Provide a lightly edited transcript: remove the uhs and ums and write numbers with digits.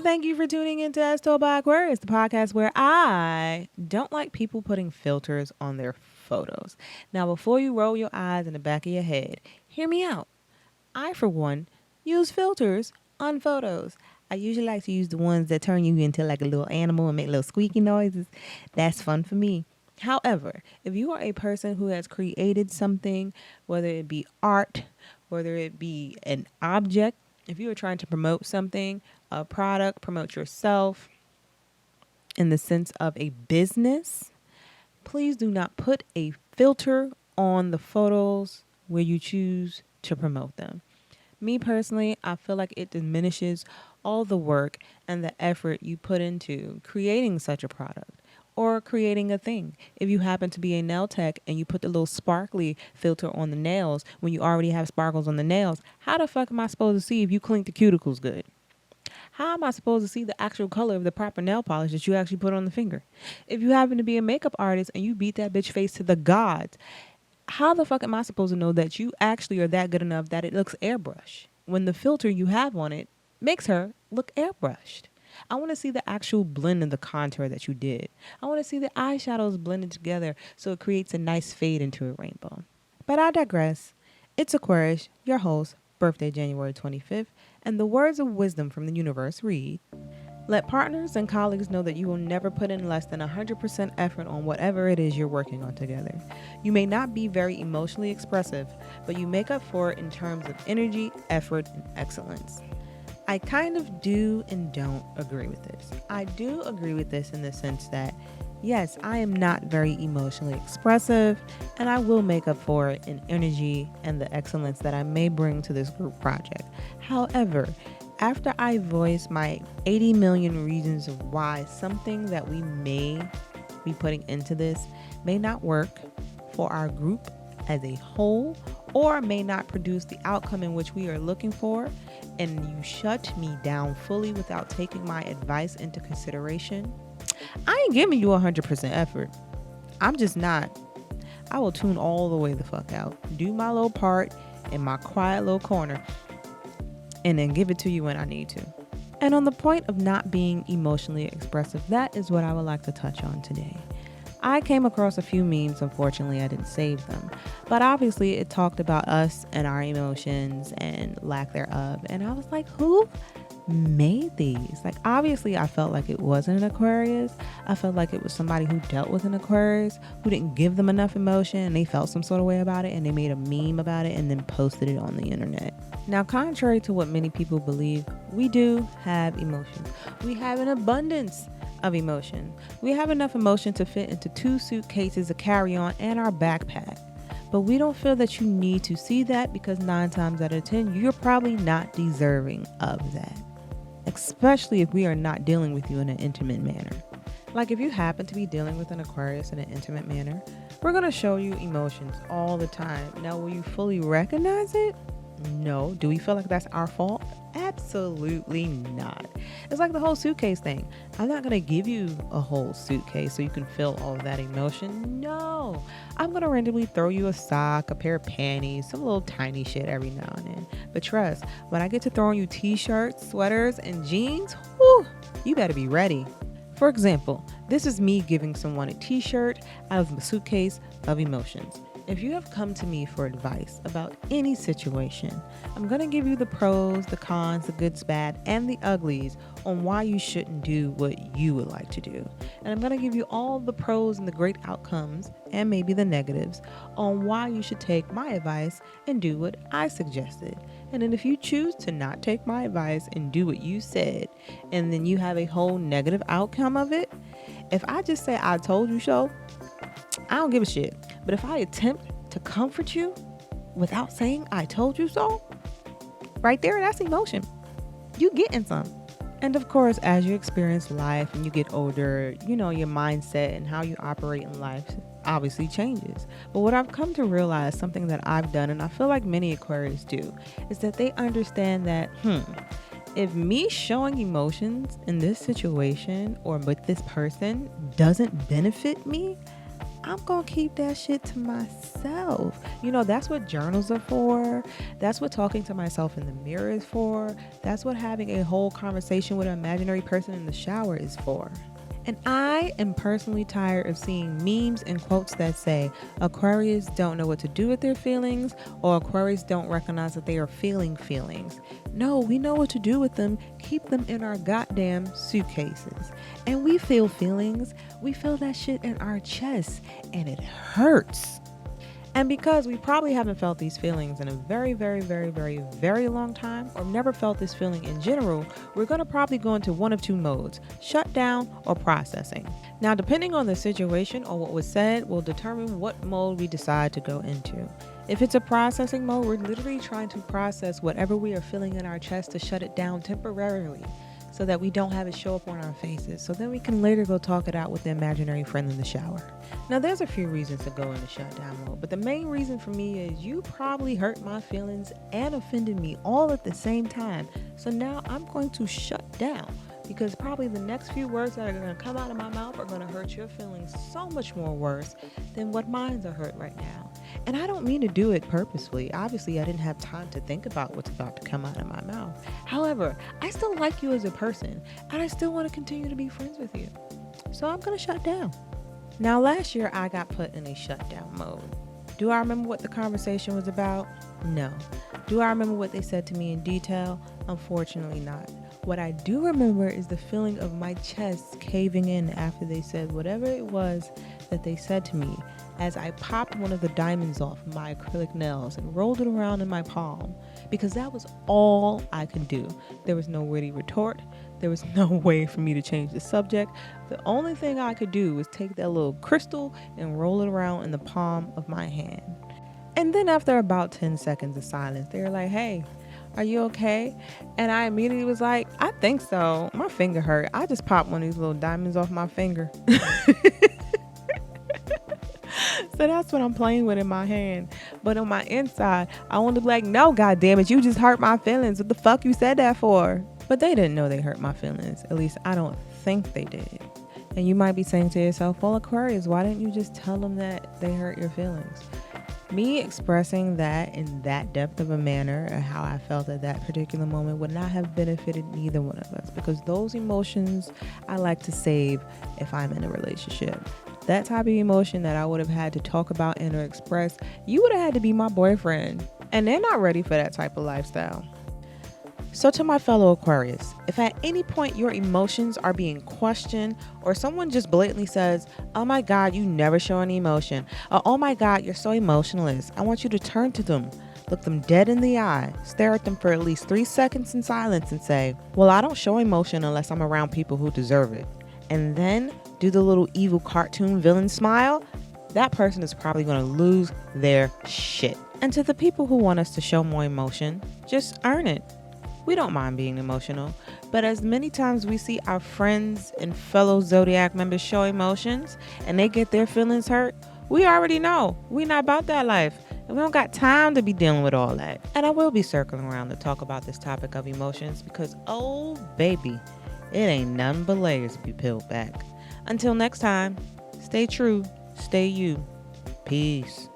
Thank you for tuning into As Told by Aquarius, the podcast where I don't like people putting filters on their photos. Now, before you roll your eyes in the back of your head, hear me out. I, for one, use filters on photos. I usually like to use the ones that turn you into like a little animal and make little squeaky noises. That's fun for me. However, if you are a person who has created something, whether it be art, whether it be an object, if you are trying to promote something, a product, promote yourself in the sense of a business, please do not put a filter on the photos where you choose to promote them. Me personally, I feel like it diminishes all the work and the effort you put into creating such a product or creating a thing. If you happen to be a nail tech and you put the little sparkly filter on the nails when you already have sparkles on the nails, how the fuck am I supposed to see if you cleaned the cuticles good? How am I supposed to see the actual color of the proper nail polish that you actually put on the finger? If you happen to be a makeup artist and you beat that bitch face to the gods, how the fuck am I supposed to know that you actually are that good enough that it looks airbrush when the filter you have on it makes her look airbrushed? I want to see the actual blend of the contour that you did. I want to see the eyeshadows blended together so it creates a nice fade into a rainbow. But I digress. It's Aquarius, your host, birthday January 25th, and the words of wisdom from the universe read, let partners and colleagues know that you will never put in less than 100% effort on whatever it is you're working on together. You may not be very emotionally expressive, but you make up for it in terms of energy, effort, and excellence. I kind of do and don't agree with this. I do agree with this in the sense that, yes, I am not very emotionally expressive, and I will make up for it in energy and the excellence that I may bring to this group project. However, after I voice my 80 million reasons of why something that we may be putting into this may not work for our group as a whole, or may not produce the outcome in which we are looking for, and you shut me down fully without taking my advice into consideration, I ain't giving you 100% effort. I'm just not. I will tune all the way the fuck out, do my little part in my quiet little corner, and then give it to you when I need to. And on the point of not being emotionally expressive, that is what I would like to touch on today. I came across a few memes. Unfortunately, I didn't save them, but obviously it talked about us and our emotions and lack thereof. And I was like, who made these? Like, obviously I felt like it wasn't an Aquarius. I felt like it was somebody who dealt with an Aquarius who didn't give them enough emotion and they felt some sort of way about it and they made a meme about it and then posted it on the internet. Now, contrary to what many people believe, we do have emotions. We have an abundance of emotion. We have enough emotion to fit into 2 suitcases, a carry-on, and our backpack. But we don't feel that you need to see that because 9 times out of 10, you're probably not deserving of that. Especially if we are not dealing with you in an intimate manner. Like if you happen to be dealing with an Aquarius in an intimate manner, we're going to show you emotions all the time. Now, will you fully recognize it? No. Do we feel like that's our fault? Absolutely not. It's like the whole suitcase thing. I'm not going to give you a whole suitcase so you can feel all of that emotion. No. I'm going to randomly throw you a sock, a pair of panties, some little tiny shit every now and then. But trust, when I get to throwing you t-shirts, sweaters, and jeans, whew, you better be ready. For example, this is me giving someone a t-shirt out of a suitcase of emotions. If you have come to me for advice about any situation, I'm going to give you the pros, the cons, the goods, bad, and the uglies on why you shouldn't do what you would like to do. And I'm going to give you all the pros and the great outcomes, and maybe the negatives, on why you should take my advice and do what I suggested. And then if you choose to not take my advice and do what you said, and then you have a whole negative outcome of it, if I just say I told you so, I don't give a shit. But if I attempt to comfort you without saying I told you so, right there, that's emotion. You getting some. And of course, as you experience life and you get older, you know, your mindset and how you operate in life obviously changes. But what I've come to realize, something that I've done, and I feel like many Aquarius do, is that they understand that, if me showing emotions in this situation or with this person doesn't benefit me, I'm going to keep that shit to myself. You know, that's what journals are for. That's what talking to myself in the mirror is for. That's what having a whole conversation with an imaginary person in the shower is for. And I am personally tired of seeing memes and quotes that say Aquarius don't know what to do with their feelings, or Aquarius don't recognize that they are feeling feelings. No, we know what to do with them. Keep them in our goddamn suitcases. And we feel feelings. We feel that shit in our chest, and it hurts. And because we probably haven't felt these feelings in a very, very, very, very, very long time, or never felt this feeling in general, we're going to probably go into one of two modes: shut down or processing. Now, depending on the situation or what was said will determine what mode we decide to go into. If it's a processing mode, we're literally trying to process whatever we are feeling in our chest to shut it down temporarily, so that we don't have it show up on our faces, so then we can later go talk it out with the imaginary friend in the shower. Now, there's a few reasons to go into shutdown mode, but the main reason for me is you probably hurt my feelings and offended me all at the same time. So now I'm going to shut down, because probably the next few words that are going to come out of my mouth are going to hurt your feelings so much more worse than what mine are hurt right now. And I don't mean to do it purposefully. Obviously, I didn't have time to think about what's about to come out of my mouth. However, I still like you as a person, and I still want to continue to be friends with you. So I'm going to shut down. Now, last year, I got put in a shutdown mode. Do I remember what the conversation was about? No. Do I remember what they said to me in detail? Unfortunately not. What I do remember is the feeling of my chest caving in after they said whatever it was that they said to me, as I popped one of the diamonds off my acrylic nails and rolled it around in my palm, because that was all I could do. There was no witty retort. There was no way for me to change the subject. The only thing I could do was take that little crystal and roll it around in the palm of my hand. And then after about 10 seconds of silence, they were like, "Hey, are you okay?" And I immediately was like, "I think so. My finger hurt. I just popped one of these little diamonds off my finger." So that's what I'm playing with in my hand. But on my inside, I want to be like, "No, goddammit, you just hurt my feelings. What the fuck you said that for?" But they didn't know they hurt my feelings. At least I don't think they did. And you might be saying to yourself, "Well, Aquarius, why didn't you just tell them that they hurt your feelings?" Me expressing that in that depth of a manner and how I felt at that particular moment would not have benefited neither one of us, because those emotions I like to save if I'm in a relationship. That type of emotion that I would have had to talk about and or express, you would have had to be my boyfriend. And they're not ready for that type of lifestyle. So to my fellow Aquarius, if at any point your emotions are being questioned, or someone just blatantly says, "Oh my God, you never show any emotion," or "Oh my God, you're so emotionless," I want you to turn to them, look them dead in the eye, stare at them for at least 3 seconds in silence and say, "Well, I don't show emotion unless I'm around people who deserve it." And then do the little evil cartoon villain smile. That person is probably going to lose their shit. And to the people who want us to show more emotion, just earn it. We don't mind being emotional, but as many times we see our friends and fellow Zodiac members show emotions and they get their feelings hurt, we already know we're not about that life, and we don't got time to be dealing with all that. And I will be circling around to talk about this topic of emotions, because oh baby, it ain't nothing but layers to be peeled back. Until next time, stay true, stay you. Peace.